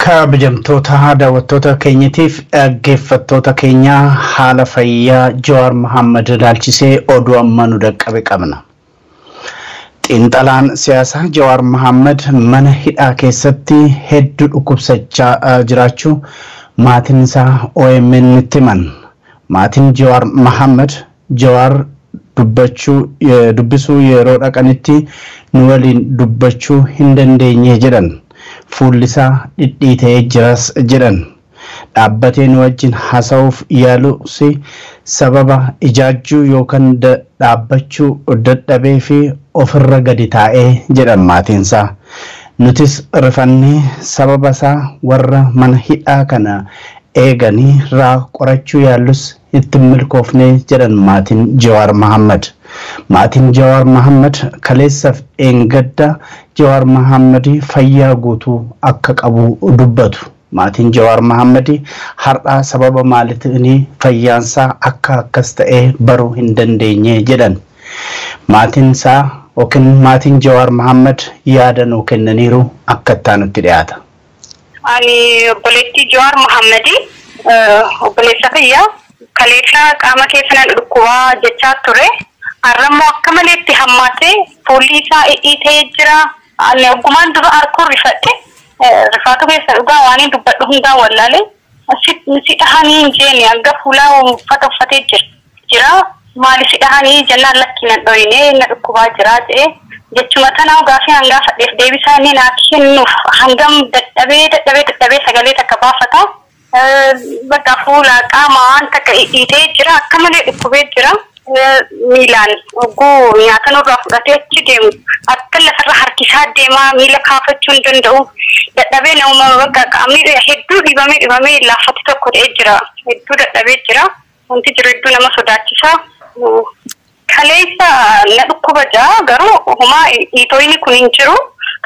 kabajamtoota daawwattoota keenyatiif dhaggeeffattoota keenya haala fayyaa Jaawar Muhammad ilaalchisee oduu amma nu dhaqqabe qabna. Xiinxalaan siyaasaa Jaawar Muhammad mana hidhaa keessatti hedduu dhukkubsachaa jiraachuu maatiin isaa OMN itti himan. Maatiin Jaawar Muhammad Jaawar dubbisuu yeroo dhaqanitti nu waliin dubbachuu hin dandeenye jedhan. Fuullisaa dhidhiitee jiras jedhan. Dhaabbateen wajjin haasa'uuf yaalus sababa ijaajjuu yookaan dhaabbachuu dadhabee fi ofirra gadi taa'ee jedhan maatiinsaa. Nutis rifannee sababa isaa warra mana hidhaa kana eeganii raa qorachuu yaalus itti milkoofnee jedhan maatiin Jaawar Muhammad. Maatiin Jaawar Muhammad kaleessaaf eengadda Jaawar Muhammad fayyaa guutuu akka qabu dubbatu. Maatiin Jaawar Muhammad har'a sababa maaliitiin fayyaansaa akka akkas ta'ee baruu hin dandeenye jedhan. Maatiin isaa yookiin maatiin Jaawar Muhammad yaada nuu kennaniiru akka taanutti dhiyaata. Ani obboleettii Jaawar Muhammad obboleessa fayyaa kaleessa qaama keessan dhukkubaa jechaa ture. Arramoo akka maleetti hammaatee fuulli isaa dhidhiitee jira. Ani ogummaan dura harkuun rifadhe rifaatu keessa dhugaa waan dubbadhu hundaa wallaalee si dhahanii hin jeeni hanga fuulaa uffata uffatee jira. Maali si dhahanii jennaan lakkinan dhoyinee na dhukkubaa jira jedhee jechuma tanaa gaafii hangaa fadheef deebisaa inni naa kennuuf hangam dadhabee sagalee takka baafata. Bakka fuula qaama waan takka dhidhiitee jira akka malee dhukkubee jira. Milan oguu nyaata nurraa fudhatee achi deemu akka lafarra harkisaa deemaa miila kaafachuu hin danda'u dadhabee nama bakka qaamni hedduu dhibamee laafatti tokko ta'ee jira hedduu dadhabee jira wanti jiru hedduu nama sodaachisa kaleessa na dhukkuba jaa garuu homaa dhiitooyni kun hin jiru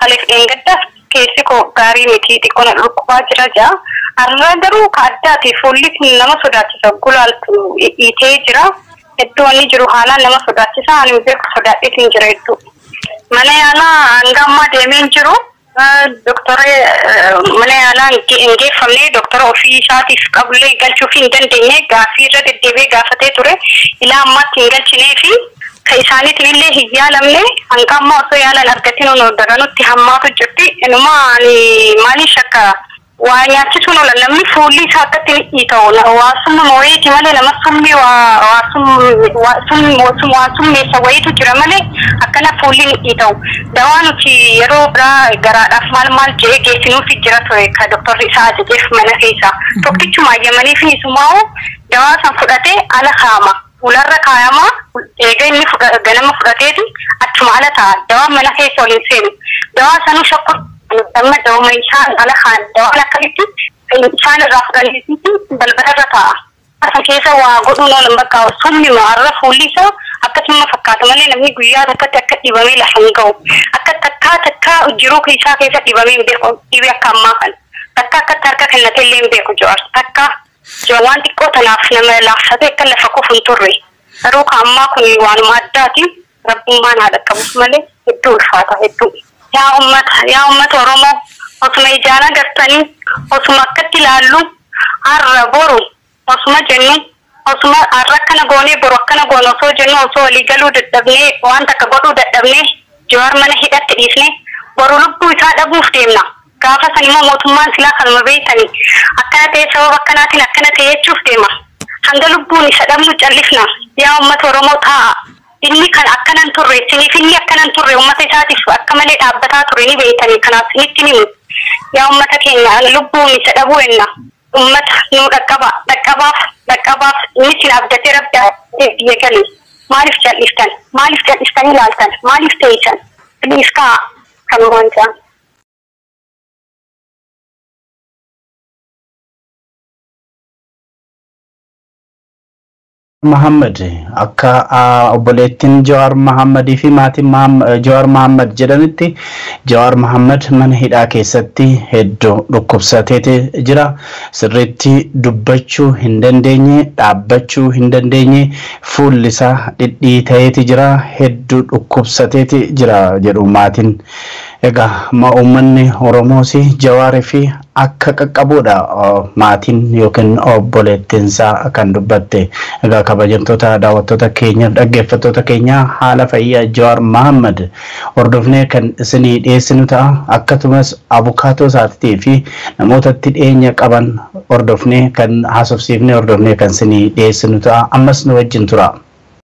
kaleef dheengaddaaf keessi koo gaarii miti xiqqoo na dhukkubaa jira jaa har'a garuu ka addaati fuulli kun nama sodaachisa gulaaltu dhiitee jira. Hedduu inni jiru haalaan nama sodaachisa ani beeku sodaadheetiin jira hedduu. Mana yaalaa hanga ammaa deemee jiru doktora mana yaalaa hin geeffamne doktora ofii isaatiif qabullee galchuuf hin dandeenye gaafii irra deddeebi'ee gaafatee ture ilaa ammaatti hin galchinee fi ka isaaniitiin illee hin yaalamne hanga ammaa osoo yaalan argatiin onu daganutti hammaatu jirti. Inuma ani maaliin shakka waa nyaachisuun oola namni fuulli isaa akkatti dhiita'u waasumma wayiiti malee nama summi waa summeessa wayiitu jira malee akkana fuulli dhiita'u. Dawaa nuti yeroo biraa garaadhaaf maal jedhee geessinuufi jira ture ka doktorri isaa ajajeef mana keessa. Tokkichuma ayyamanii fi isumaa'u dawaa san fudhatee ala kaa'ama. Ularra kaayama eega inni ganama fudhateeti achuma ala ta'a. Dawaa mana keessa waliin seenu. Dawaa sanuu shakku amma dawaa isaan ala kaan dawaa akkamitti isaan irraa fudhaniiti balbala irra ta'a. Asa keessa waa godhuun oolan bakka summi maarra fuulli isaa akkasuma fakkaata malee namni guyyaa takkatti akka dhibamee lafa hin ga'u. Akka takkaa jiruu isaa keessa dhibamee hin beeku dhibee akka ammaa kan. Akka harka kennatee illee hin beeku Jaawar. Waan xiqqoo tanaaf nama laaffatee akka lafa kufu hin turre. Garuu ka ammaa kun waanuma addaati rabbummaan haa dhaqqabus malee hedduu ulfaata hedduu. Yaa ummata Oromoo osuma ijaan agartanii osuma akkatti ilaallu har'a boru osuma jennu osuma har'a akkana goonee boru akkana goonu osoo jennu osoo walii galuu dadhabnee waan takka godhuu dadhabnee Jaawar mana hidhatti dhiisnee boru lubbuu isaa dhabuuf deemna. Gaafa san immoo mootummaan silaa kanuma beektanii akkana ta'e sababa akkanaatiin akkana ta'e jechuuf deema. Hanga lubbuun isa dhabnu callifna. Yaa ummata Oromoo ta'a. Inni kan akkanan turre siniif inni akkanan turre ummata isaatiif akka malee dhaabbataa ture ni beektanii kanaaf sinitti himu. Yaa ummata keenya lubbuun isa dhabuu enna. Ummata nu dhaqqabaaf inni sin abdatee rabbi biyya galee. Maaliif jal'iftan? Maaliif jal'iftanii ilaaltan? Maaliif teessan? Please kaa kan waan Muhammad akka obboleettiin Jaawar Muhammad fi maatiin Jaawar Muhammad jedhanitti Jaawar Muhammad mana hidhaa keessatti hedduu dhukkubsateeti jira. Sirriitti dubbachuu hin dandeenye, dhaabbachuu hin dandeenye, fuulli isaa dhidhiitateeti jira, hedduu dhukkubsateeti jira jedhu maatiin. Egaa uummanni Oromoosi Jawaarii fi akka qaqqabuudha maatiin yookiin obboleettiinsaa kan dubbatte. Egaa kabajamtoota daawwattoota keenya dhaggeeffattoota keenya haala fayyaa Jaawar Muhammad hordofnee kan isinii dhiyeessinu ta'a. Akkasumas abukaatoo isaatii fi namoota itti dhiyeenya qaban hordofnee kan haasofsiifnee hordofnee kan isinii dhiyeessinu ta'a. Ammas nu wajjin tura.